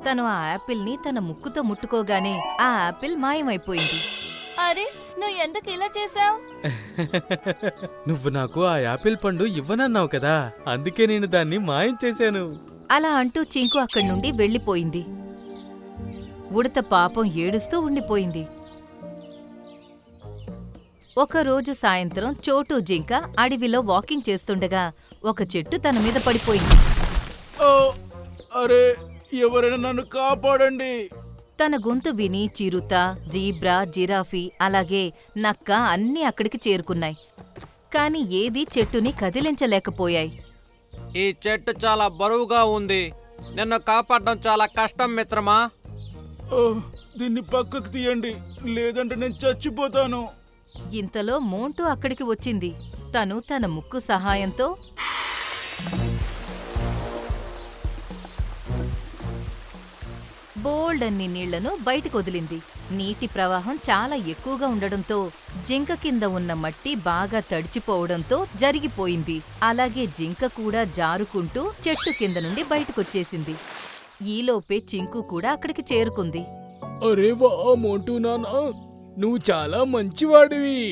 తను ఆ యాపిల్ని తన ముక్కుతో ముట్టుకోగానే ఆ యాపిల్ మాయమైపోయింది. అరే, నువ్వు ఎందుకు ఇలా చేసావు? నువ్వు నాకు ఆ యాపిల్ పండు ఇవ్వనన్నావు కదా, అందుకే నేను దాన్ని మాయం చేశాను. అలా అంటూ చింకు అక్కడి నుండి వెళ్ళిపోయింది. ఉడత పాపం ఏడుస్తూ ఉండిపోయింది. ఒకరోజు సాయంత్రం చోటు జింక అడవిలో వాకింగ్ చేస్తుండగా ఒక చెట్టు తన మీద పడిపోయింది. అరే, ఎవరైనా నన్ను కాపాడండి. తన గొంతు విని చిరుత, జీబ్రా, జిరాఫీ అలాగే నక్క అన్నీ అక్కడికి చేరుకున్నాయి. కాని ఏదీ చెట్టుని కదిలించలేకపోయాయి. ఈ చెట్టు చాలా బరువుగా ఉంది. నిన్ను కాపాడడం చాలా కష్టం మిత్రమా. దీన్ని పక్కకు తీయండి, లేదంటే నేను చచ్చిపోతాను. ఇంతలో మోంటూ అక్కడికి వచ్చింది. తను తన ముక్కు సహాయంతో బోల్డన్ని నీళ్లను బయటకు వదిలింది. నీటి ప్రవాహం చాలా ఎక్కువగా ఉండడంతో జింక కింద ఉన్న మట్టి బాగా తడిచిపోవడంతో జరిగిపోయింది. అలాగే జింక కూడా జారుకుంటూ చెట్టు కింద నుండి బయటకొచ్చేసింది. ఈలోపే చింకు కూడా అక్కడికి చేరుకుంది. అరే వా మోంటూ నానా, నువ్వు చాలా మంచివాడివి.